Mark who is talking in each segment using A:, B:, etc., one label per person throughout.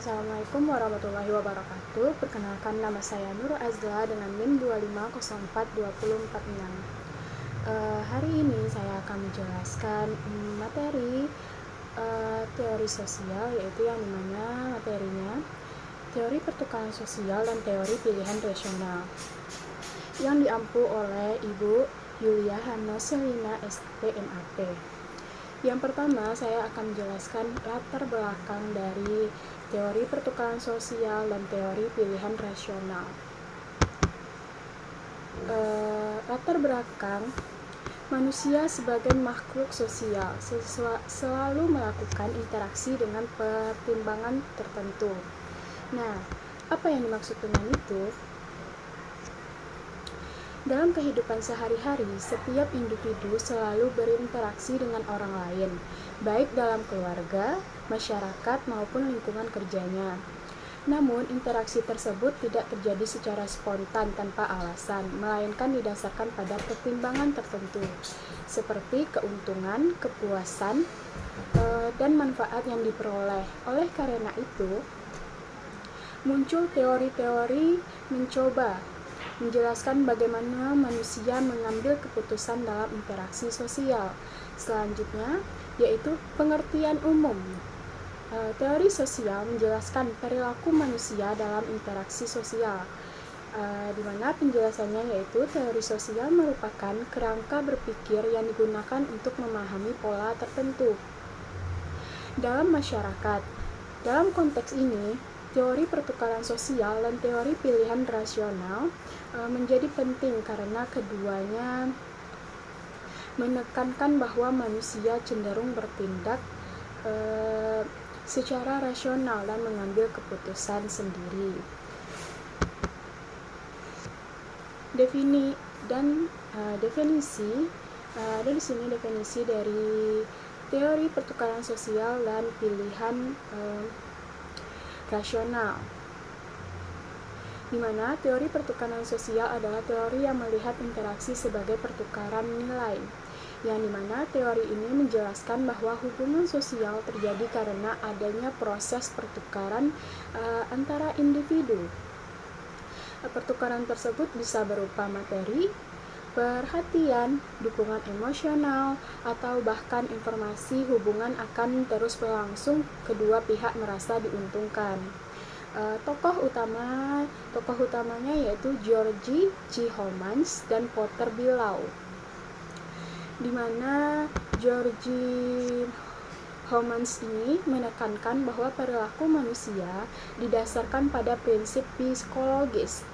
A: Assalamualaikum warahmatullahi wabarakatuh. Perkenalkan, nama saya Nur Azla dengan NIM 25042046. Hari ini saya akan menjelaskan materi teori sosial, yaitu yang dimana materinya teori pertukaran sosial dan teori pilihan rasional, yang diampu oleh Ibu Yulia Hana Selina SPMAP. Yang pertama, saya akan menjelaskan latar belakang dari teori pertukaran sosial dan teori pilihan rasional. Latar belakang, manusia sebagai makhluk sosial selalu melakukan interaksi dengan pertimbangan tertentu. Nah, apa yang dimaksud dengan itu? Dalam kehidupan sehari-hari, setiap individu selalu berinteraksi dengan orang lain, baik dalam keluarga, masyarakat, maupun lingkungan kerjanya. Namun, interaksi tersebut tidak terjadi secara spontan tanpa alasan, melainkan didasarkan pada pertimbangan tertentu, seperti keuntungan, kepuasan, dan manfaat yang diperoleh. Oleh karena itu, muncul teori-teori mencoba menjelaskan bagaimana manusia mengambil keputusan dalam interaksi sosial. Selanjutnya, yaitu pengertian umum. Teori sosial menjelaskan perilaku manusia dalam interaksi sosial, di mana penjelasannya yaitu teori sosial merupakan kerangka berpikir yang digunakan untuk memahami pola tertentu dalam masyarakat. Dalam konteks ini, teori pertukaran sosial dan teori pilihan rasional menjadi penting karena keduanya menekankan bahwa manusia cenderung bertindak secara rasional dan mengambil keputusan sendiri. Definisi ada di sini definisi dari teori pertukaran sosial dan pilihan rasional, di mana teori pertukaran sosial adalah teori yang melihat interaksi sebagai pertukaran nilai, yang dimana teori ini menjelaskan bahwa hubungan sosial terjadi karena adanya proses pertukaran antara individu. Pertukaran tersebut bisa berupa materi, perhatian, dukungan emosional, atau bahkan informasi. Hubungan akan terus berlangsung, kedua pihak merasa diuntungkan. Tokoh utamanya yaitu George G. Homans dan Porter Billow, di mana George Homans ini menekankan bahwa perilaku manusia didasarkan pada prinsip psikologis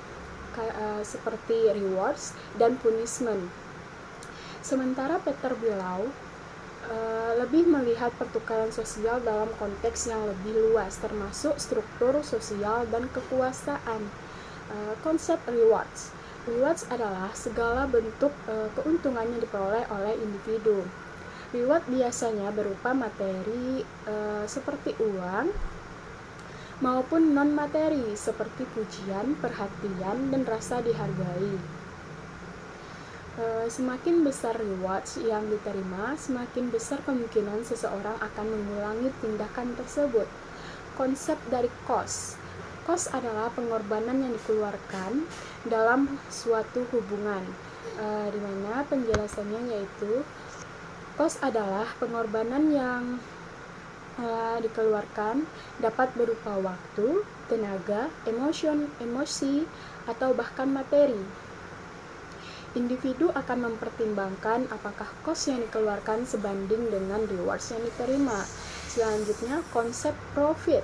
A: seperti rewards dan punishment. Sementara Porter Billow lebih melihat pertukaran sosial dalam konteks yang lebih luas, termasuk struktur sosial dan kekuasaan. Konsep rewards adalah segala bentuk keuntungan yang diperoleh oleh individu. Reward biasanya berupa materi seperti uang, maupun non-materi seperti pujian, perhatian, dan rasa dihargai. Semakin besar rewards yang diterima, semakin besar kemungkinan seseorang akan mengulangi tindakan tersebut. Konsep dari cost adalah pengorbanan yang dikeluarkan dalam suatu hubungan, di mana penjelasannya yaitu cost adalah pengorbanan yang dikeluarkan dapat berupa waktu, tenaga, emosi, atau bahkan materi. Individu akan mempertimbangkan apakah cost yang dikeluarkan sebanding dengan rewards yang diterima. Selanjutnya, konsep profit,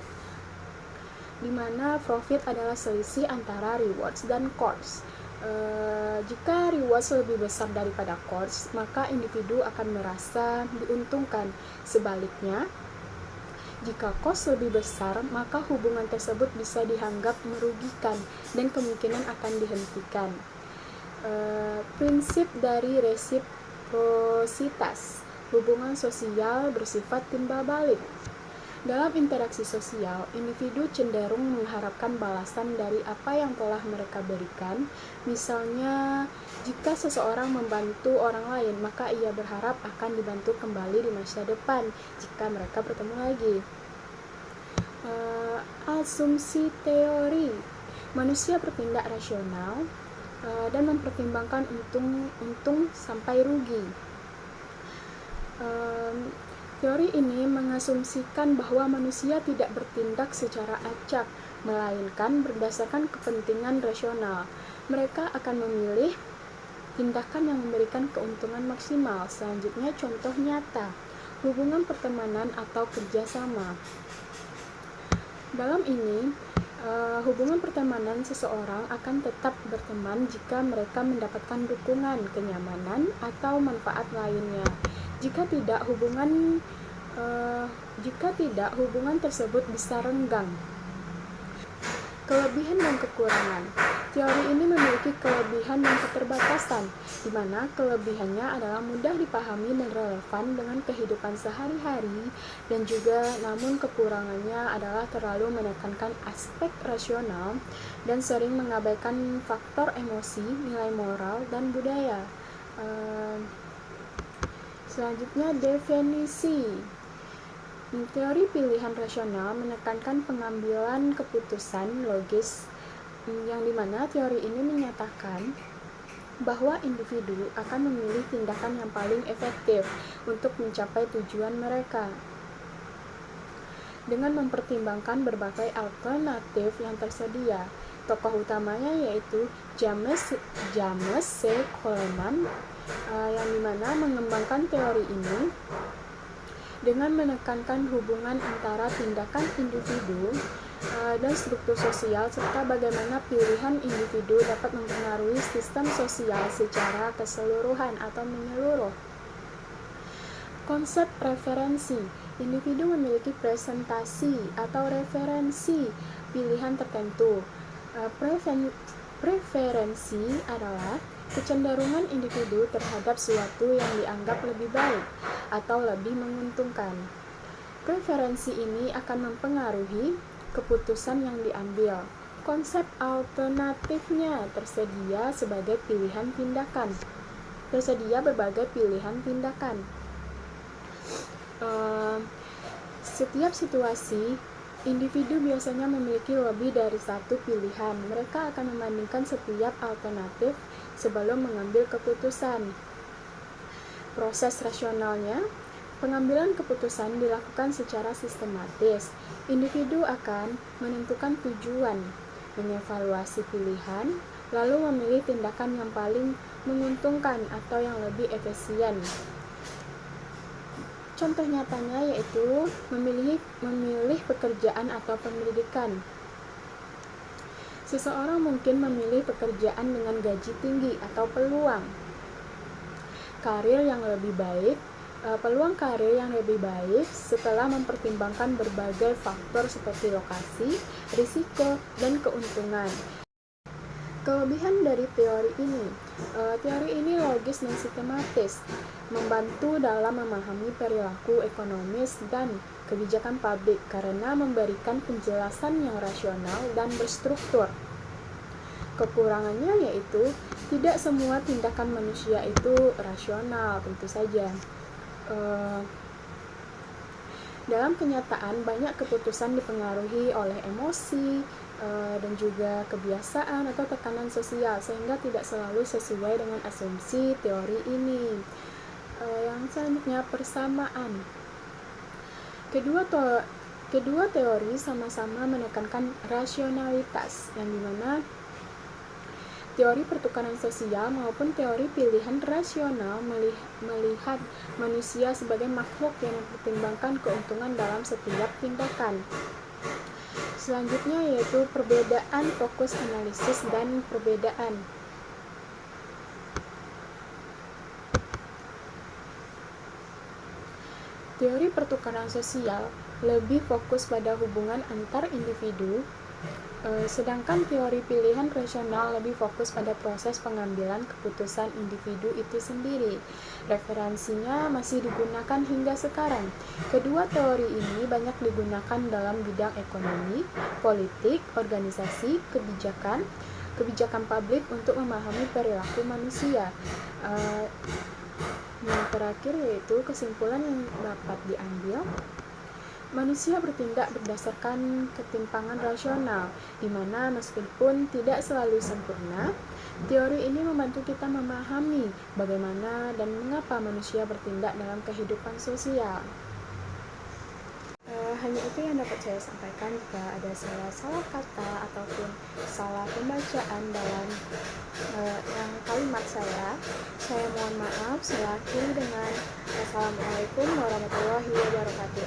A: di mana profit adalah selisih antara rewards dan cost. Jika rewards lebih besar daripada cost, maka individu akan merasa diuntungkan. Sebaliknya, jika cost lebih besar, maka hubungan tersebut bisa dianggap merugikan dan kemungkinan akan dihentikan. Prinsip dari resiprositas, hubungan sosial bersifat timbal balik. Dalam interaksi sosial, individu cenderung mengharapkan balasan dari apa yang telah mereka berikan. Misalnya, jika seseorang membantu orang lain, maka ia berharap akan dibantu kembali di masa depan jika mereka bertemu lagi. Asumsi teori. Manusia bertindak rasional dan mempertimbangkan untung sampai rugi. Teori ini mengasumsikan bahwa manusia tidak bertindak secara acak, melainkan berdasarkan kepentingan rasional. Mereka akan memilih tindakan yang memberikan keuntungan maksimal. Selanjutnya, contoh nyata, hubungan pertemanan atau kerjasama. Dalam ini, hubungan pertemanan seseorang akan tetap berteman jika mereka mendapatkan dukungan, kenyamanan, atau manfaat lainnya. Jika tidak, hubungan tersebut bisa renggang. Kelebihan dan kekurangan. Teori ini memiliki kelebihan dan keterbatasan, di mana kelebihannya adalah mudah dipahami dan relevan dengan kehidupan sehari-hari, dan juga namun kekurangannya adalah terlalu menekankan aspek rasional dan sering mengabaikan faktor emosi, nilai moral, dan budaya. Selanjutnya, definisi. Teori pilihan rasional menekankan pengambilan keputusan logis, yang dimana teori ini menyatakan bahwa individu akan memilih tindakan yang paling efektif untuk mencapai tujuan mereka dengan mempertimbangkan berbagai alternatif yang tersedia. Tokoh utamanya yaitu James C. Coleman, yang dimana mengembangkan teori ini dengan menekankan hubungan antara tindakan individu dan struktur sosial, serta bagaimana pilihan individu dapat mempengaruhi sistem sosial secara keseluruhan atau menyeluruh. Konsep referensi. Individu memiliki presentasi atau referensi pilihan tertentu. Preferensi adalah kecenderungan individu terhadap suatu yang dianggap lebih baik atau lebih menguntungkan. Preferensi ini akan mempengaruhi keputusan yang diambil. Konsep alternatifnya tersedia sebagai pilihan tindakan. Tersedia berbagai pilihan tindakan. Setiap situasi, individu biasanya memiliki lebih dari satu pilihan. Mereka akan membandingkan setiap alternatif sebelum mengambil keputusan. Proses rasionalnya, pengambilan keputusan dilakukan secara sistematis. Individu akan menentukan tujuan, mengevaluasi pilihan, lalu memilih tindakan yang paling menguntungkan atau yang lebih efisien. Contoh nyatanya yaitu memilih pekerjaan atau pendidikan. Seseorang mungkin memilih pekerjaan dengan gaji tinggi atau peluang karir yang lebih baik setelah mempertimbangkan berbagai faktor seperti lokasi, risiko, dan keuntungan. Kelebihan dari teori ini, teori ini logis dan sistematis, membantu dalam memahami perilaku ekonomis dan kebijakan publik karena memberikan penjelasan yang rasional dan berstruktur. Kekurangannya yaitu tidak semua tindakan manusia itu rasional, tentu saja. Dalam kenyataan, banyak keputusan dipengaruhi oleh emosi dan juga kebiasaan atau tekanan sosial, sehingga tidak selalu sesuai dengan asumsi teori ini. Yang selanjutnya, persamaan. Kedua teori sama-sama menekankan rasionalitas, yang dimana teori pertukaran sosial maupun teori pilihan rasional melihat manusia sebagai makhluk yang mempertimbangkan keuntungan dalam setiap tindakan. Selanjutnya yaitu perbedaan fokus analisis dan perbedaan. Teori pertukaran sosial lebih fokus pada hubungan antar individu, sedangkan teori pilihan rasional lebih fokus pada proses pengambilan keputusan individu itu sendiri. Referensinya masih digunakan hingga sekarang. Kedua teori ini banyak digunakan dalam bidang ekonomi, politik, organisasi, kebijakan publik untuk memahami perilaku manusia. Yang terakhir yaitu kesimpulan yang dapat diambil. Manusia bertindak berdasarkan ketimpangan rasional, di mana meskipun tidak selalu sempurna, teori ini membantu kita memahami bagaimana dan mengapa manusia bertindak dalam kehidupan sosial. Hanya itu yang dapat saya sampaikan. Jika ada salah kata ataupun salah pembacaan dalam yang kalimat saya mohon maaf. Saya akhiri dengan Assalamualaikum warahmatullahi wabarakatuh.